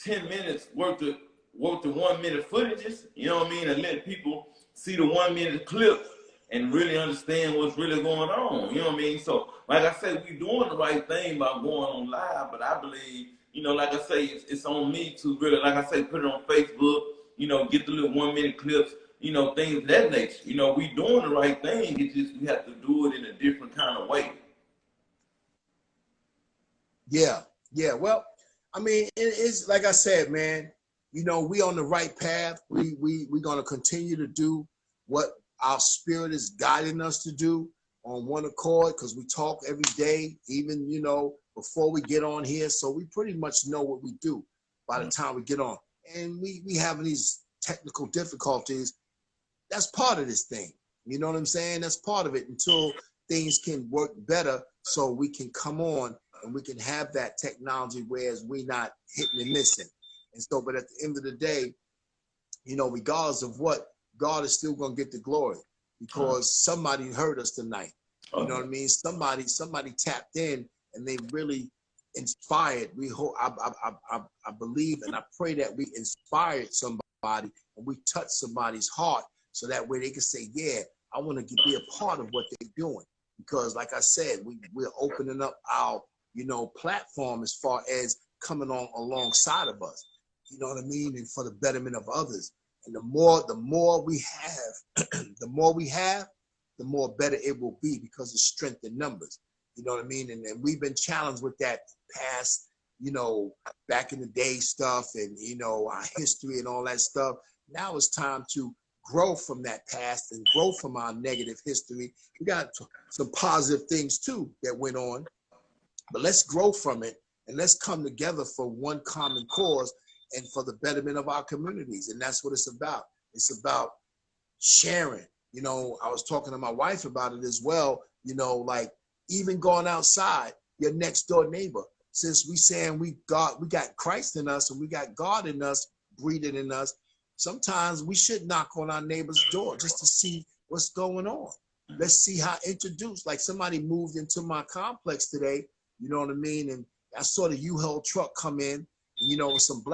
10 minutes worth of 1 minute footages. You know what I mean? And let people see the 1 minute clips and really understand what's really going on. You know what I mean? So, like I said, we doing the right thing by going on live, but I believe, you know, like I say, it's on me to really, like I say, put it on Facebook, you know, get the little 1 minute clips, you know, things of that nature. You know, we doing the right thing. It's just we have to do it in a different kind of way. Yeah. Well, I mean, it's like I said, man, you know, we on the right path. We're going to continue to do what our spirit is guiding us to do. on one accord because we talk every day, even, you know, before we get on here. So we pretty much know what we do by the time we get on. And we having these technical difficulties. That's part of this thing. You know what I'm saying? That's part of it until things can work better so we can come on and we can have that technology whereas we not hitting and missing. And so, but at the end of the day, you know, regardless of what, God is still going to get the glory because somebody heard us tonight. You know what I mean? Somebody tapped in and they really inspired. We hope, I believe and I pray that we inspired somebody and we touched somebody's heart so that way they can say, yeah, I want to be a part of what they're doing. Because like I said, we're opening up our, you know, platform as far as coming on alongside of us. You know what I mean? And for the betterment of others. And the more we have, the more better it will be because of strength in numbers. You know what I mean? And we've been challenged with that past, you know, back in the day stuff and, you know, our history and all that stuff. Now it's time to grow from that past and grow from our negative history. We got some positive things too that went on, but let's grow from it and let's come together for one common cause and for the betterment of our communities. And that's what it's about. It's about sharing. You know, I was talking to my wife about it as well, you know, like even going outside, your next door neighbor, since we saying we got Christ in us and we got God in us, breathing in us, sometimes we should knock on our neighbor's door just to see what's going on. Let's see how introduced, like somebody moved into my complex today, you know what I mean? And I saw the U-Haul truck come in and, you know, with some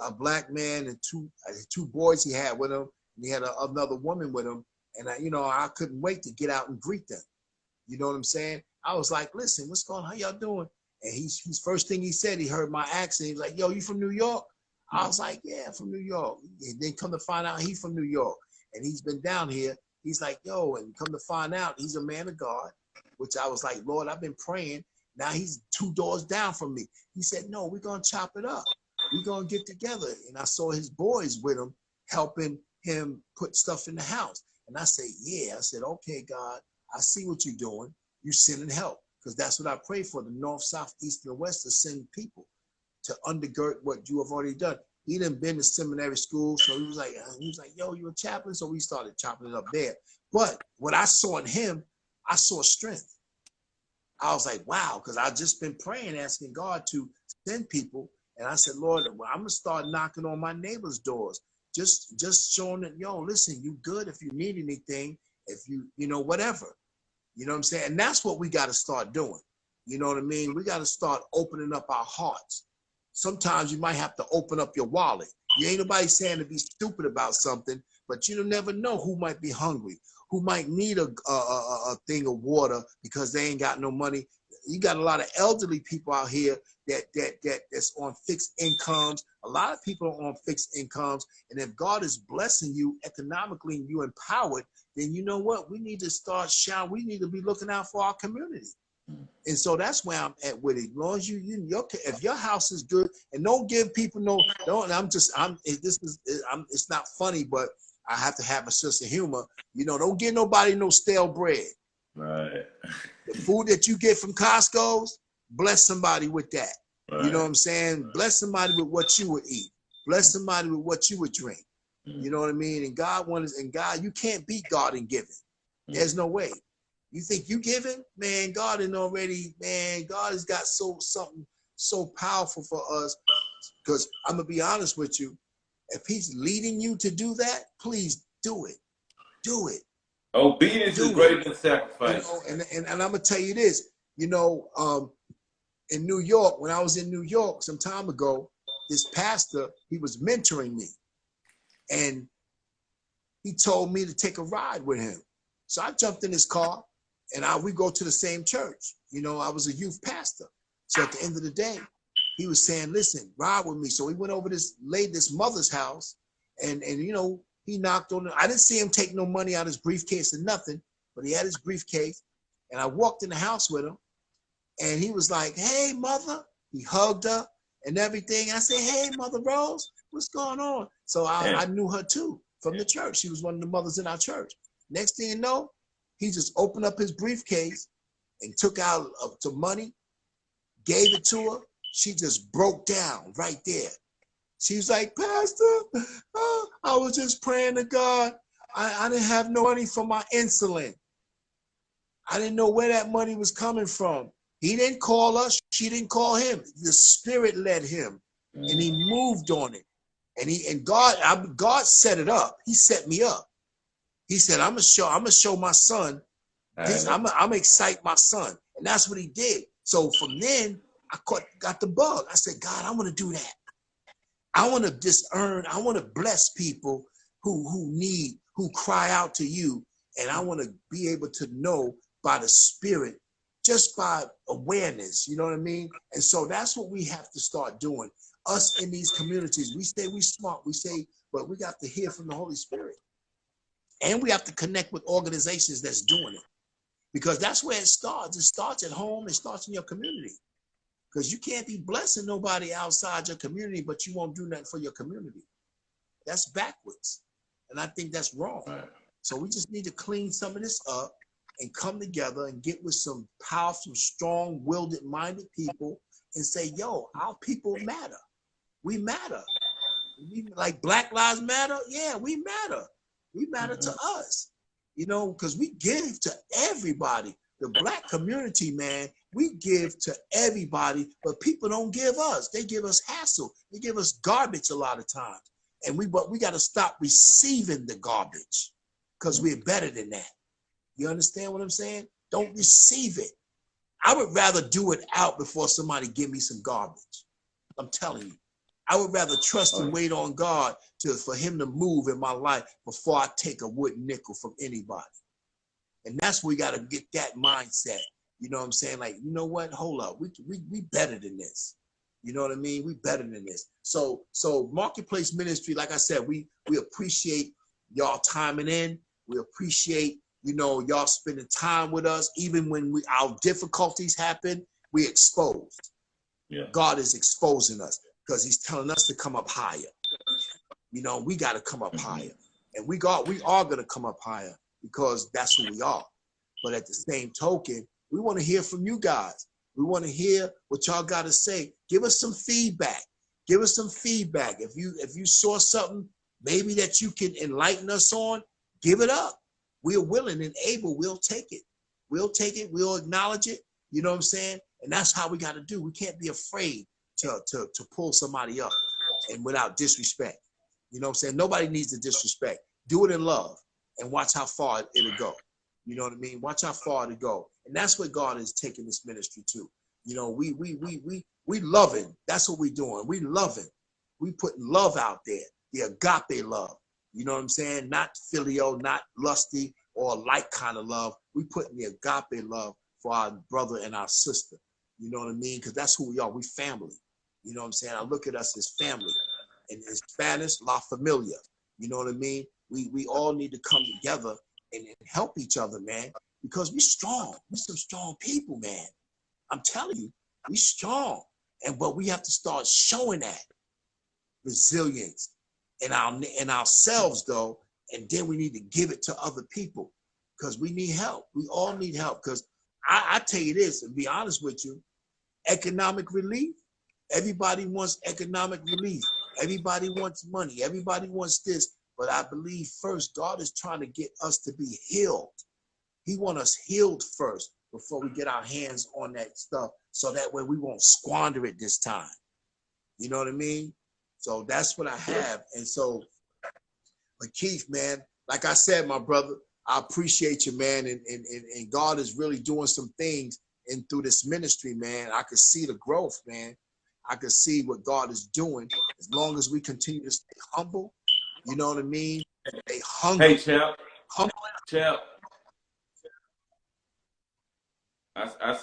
a black man and two boys he had with him. And he had another woman with him. And you know, I couldn't wait to get out and greet them. You know what I'm saying? I was like, listen, what's going on? How y'all doing? And he's first thing he said, he heard my accent. He's like, yo, you from New York? I was like, yeah, from New York. And then come to find out he's from New York. And he's been down here. He's like, yo, and come to find out he's a man of God, which I was like, Lord, I've been praying. Now he's 2 doors down from me. He said, no, we're going to chop it up. We're going to get together. And I saw his boys with him, helping him put stuff in the house. And I said, yeah. I said, okay, God, I see what you're doing. You sending help. Because that's what I pray for, the north, south, east, and west, to send people to undergird what you have already done. He done been to seminary school, so he was like, yo, you a chaplain? So we started chopping it up there. But what I saw in him, I saw strength. I was like, wow, because I just been praying, asking God to send people. And I said, Lord, well, I'm going to start knocking on my neighbor's doors. Just showing that, yo, listen, you good if you need anything, if you know, whatever. You know what I'm saying? And that's what we got to start doing. You know what I mean? We got to start opening up our hearts. Sometimes you might have to open up your wallet. You ain't nobody saying to be stupid about something, but you never know who might be hungry, who might need a thing of water because they ain't got no money. You got a lot of elderly people out here that's on fixed incomes. A lot of people are on fixed incomes. And if God is blessing you economically and you empowered, then you know what? We need to start shouting. We need to be looking out for our community. And so that's where I'm at with it. As long as if your house is good, and don't give people it's not funny, but I have to have a sense of humor. You know, don't give nobody no stale bread. Right. The food that you get from Costco's, bless somebody with that. Right. You know what I'm saying? Bless somebody with what you would eat. Bless somebody with what you would drink. You know what I mean? And God, you can't beat God in giving. There's no way. You think you giving? Man, God has got something so powerful for us. Because I'm going to be honest with you. If he's leading you to do that, please do it. Do it. Obedience is greater than sacrifice. You know, and I'm going to tell you this. You know, in New York, when I was in New York some time ago, this pastor, he was mentoring me. And he told me to take a ride with him. So I jumped in his car and we go to the same church. You know, I was a youth pastor. So at the end of the day, he was saying, listen, ride with me. So we went over this mother's house and you know, he knocked on it. I didn't see him take no money out of his briefcase or nothing, but he had his briefcase. And I walked in the house with him and he was like, hey, mother. He hugged her and everything. I said, hey, Mother Rose, what's going on? So I knew her too from the church. She was one of the mothers in our church. Next thing you know, He just opened up his briefcase and took out some money, gave it to her. She just broke down right there. She was like, Pastor, I was just praying to God. I didn't have no money for my insulin. I didn't know where that money was coming from. He didn't call us. She didn't call him. The Spirit led him, and he moved on it. And God set it up. He set me up. He said, I'm gonna show my son this. I'm gonna excite my son, and that's what he did. So from then, I got the bug. I said, God, I want to do that. I want to bless people who cry out to you. And I want to be able to know by the Spirit, just by awareness, you know what I mean? And so that's what we have to start doing. Us in these communities, we say we smart, but we got to hear from the Holy Spirit. And we have to connect with organizations that's doing it. Because that's where it starts. It starts at home, it starts in your community. Because you can't be blessing nobody outside your community, but you won't do nothing for your community. That's backwards. And I think that's wrong. Right. So we just need to clean some of this up and come together and get with some powerful, strong-willed, minded people and say, yo, our people matter. We matter. Like Black Lives Matter? Yeah, we matter. We matter to us. You know, because we give to everybody. The Black community, man, we give to everybody, but people don't give us. They give us hassle. They give us garbage a lot of times. And we got to stop receiving the garbage because we're better than that. You understand what I'm saying? Don't receive it. I would rather do it out before somebody give me some garbage. I'm telling you. I would rather trust and wait on God for him to move in my life before I take a wooden nickel from anybody. And that's where we got to get that mindset. You know what I'm saying? Like, you know what? Hold up. We better than this. You know what I mean? We better than this. So Marketplace Ministry, like I said, we appreciate y'all timing in. We appreciate, you know, y'all spending time with us. Even when our difficulties happen, we exposed. Yeah. God is exposing us because he's telling us to come up higher. You know, we got to come up higher. And we are going to come up higher because that's who we are. But at the same token, we want to hear from you guys. We want to hear what y'all got to say. Give us some feedback. Give us some feedback. If you saw something maybe that you can enlighten us on, give it up. We're willing and able. We'll take it. We'll take it. We'll acknowledge it. You know what I'm saying? And that's how we got to do. We can't be afraid to pull somebody up and without disrespect. You know what I'm saying? Nobody needs to disrespect. Do it in love and watch how far it'll go. You know what I mean? Watch how far it'll go. And that's where God is taking this ministry to. You know, we loving. That's what we're doing. We loving. We putting love out there. The agape love. You know what I'm saying? Not filial, not lusty or like kind of love. We putting the agape love for our brother and our sister. You know what I mean? Because that's who we are. We family. You know what I'm saying? I look at us as family. In Spanish, la familia. You know what I mean? We all need to come together and help each other, man. Because we strong. We some strong people, man. I'm telling you, we strong. But we have to start showing that resilience in ourselves, though. And then we need to give it to other people because we need help. We all need help. Because I tell you this, and be honest with you, economic relief. Everybody wants economic relief. Everybody wants money. Everybody wants this. But I believe first, God is trying to get us to be healed. He wants us healed first before we get our hands on that stuff so that way we won't squander it this time. You know what I mean? So that's what I have. And so, but Keith, man, like I said, my brother, I appreciate you, man. And God is really doing some things through this ministry, man. I could see the growth, man. I could see what God is doing as long as we continue to stay humble. You know what I mean? Stay hungry. Hey, Champ. Champ. I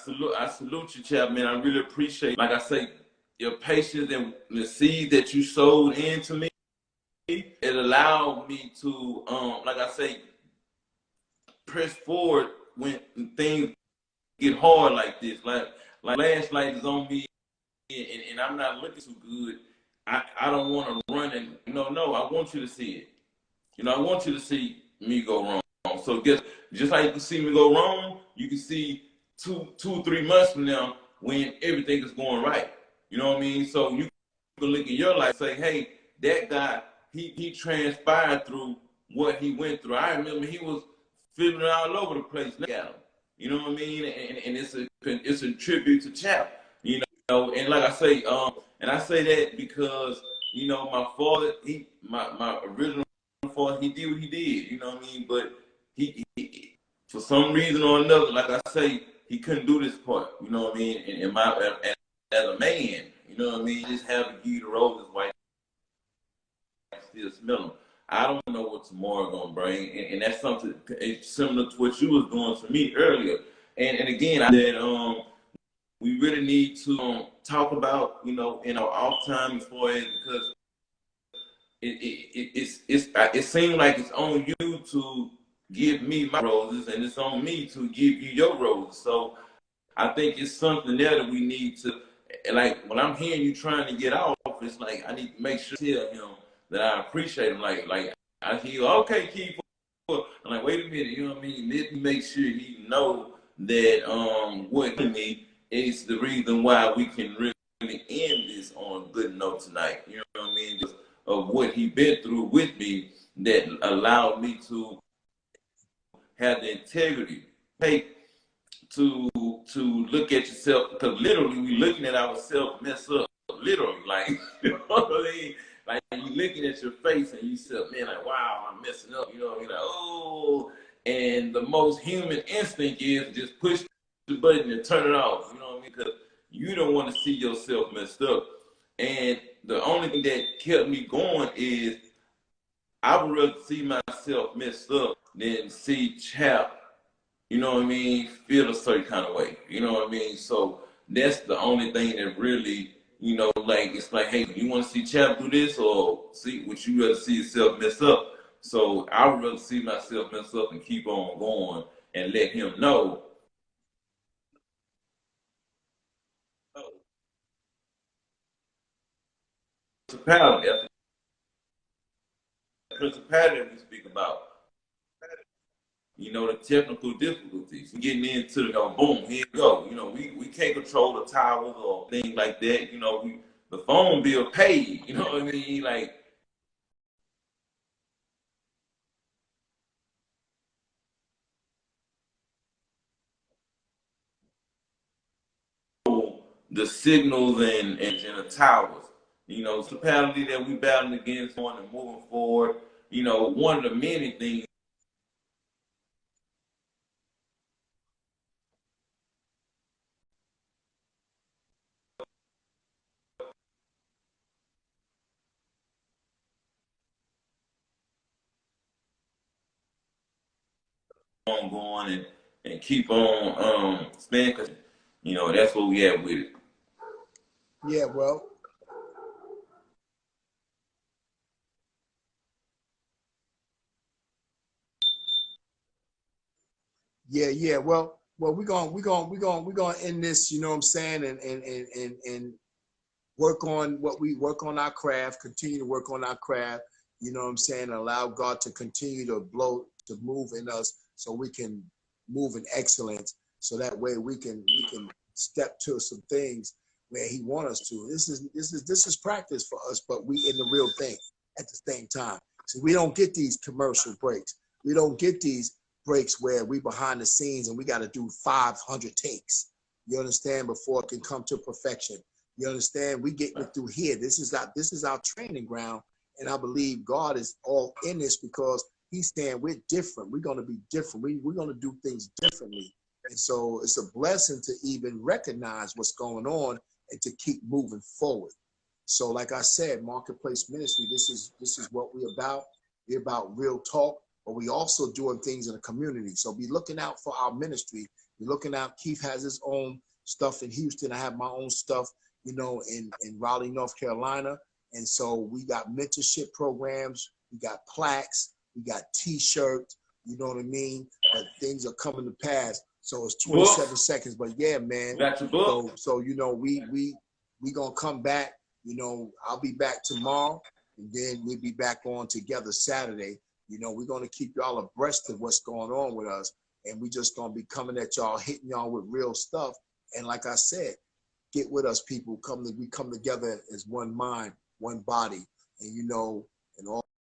salute you, Champ, man. I really appreciate, like I say, your patience and the seed that you sowed into me. It allowed me to, like I say, press forward when things get hard like this. Like flashlight is on me, and I'm not looking so good. I don't want to run and no. I want you to see it. You know, I want you to see me go wrong. So Just like you can see me go wrong, you can see 3 months from now when everything is going right. You know what I mean? So you can look at your life and say, hey, that guy, he transpired through what he went through. I remember he was feeling all over the place. Look at him. You know what I mean? And it's a tribute to Chap. You know, and like I say, and I say that because, you know, my father, my original father, he did what he did. You know what I mean? But he for some reason or another, like I say, he couldn't do this part. You know what I mean? And as a man, you know what I mean? Just having to give you the roses while still smell them. I don't know what tomorrow gonna bring, and that's something it's similar to what you was doing for me earlier. And again, that we really need to talk about, you know, in our off time as far as, because it seems like it's on you to give me my roses, and it's on me to give you your roses. So I think it's something there that we need to, like, when I'm hearing you trying to get off, it's like I need to make sure to tell him that I appreciate him. Like I hear, okay, keep up. I'm like, wait a minute, you know what I mean? Let me make sure he know that what me is the reason why we can really end this on a good note tonight. You know what I mean? Just of what he been through with me that allowed me to have the integrity, take to look at yourself, because literally we looking at ourselves mess up, literally, like, you know what I mean? Like, you looking at your face and you say, man, like, wow, I'm messing up, you know what I mean? Like, oh, and the most human instinct is just push the button and turn it off, you know what I mean? Because you don't want to see yourself messed up. And the only thing that kept me going is I would rather see myself messed up than see Chap, you know what I mean, feel a certain kind of way. You know what I mean? So that's the only thing that really, you know, like, it's like, hey, you want to see Chap do this, or see, would you rather see yourself mess up? So I would rather see myself mess up and keep on going and let him know. Principality, that's the principality that we speak about. You know, the technical difficulties. Getting into the, boom, here you go. You know, we can't control the towers or things like that. You know, the phone bill paid. You know what I mean? Like, the signals and the towers. You know, municipality that we battling against on and moving forward. You know, one of the many things on going and keep on staying, because, you know, that's what we at with it. Yeah, well, yeah. Well, we're gonna end this. You know what I'm saying? And work on our craft. Continue to work on our craft. You know what I'm saying? And allow God to continue to move in us, so we can move in excellence. So that way we can step to some things where He wants us to. This is practice for us, but we in the real thing at the same time. So we don't get these commercial breaks. We don't get these breaks where we behind the scenes and we got to do 500 takes. You understand? Before it can come to perfection. You understand? We getting it through here. This is our training ground, and I believe God is all in this because He's saying we're different. We're going to be different. We're going to do things differently, and so it's a blessing to even recognize what's going on and to keep moving forward. So, like I said, Marketplace Ministry. This is what we're about. We're about real talk, but we also doing things in the community. So be looking out for our ministry. Be looking out. Keith has his own stuff in Houston. I have my own stuff, you know, in Raleigh, North Carolina. And so we got mentorship programs, we got plaques, we got t-shirts, you know what I mean? But things are coming to pass. So it's 27 seconds. But yeah, man. Got your book. So you know, we gonna come back. You know, I'll be back tomorrow, and then we'll be back on together Saturday. You know, we're gonna keep y'all abreast of what's going on with us. and we just gonna be coming at y'all, hitting y'all with real stuff. And like I said, get with us, people. We come together as one mind, one body, and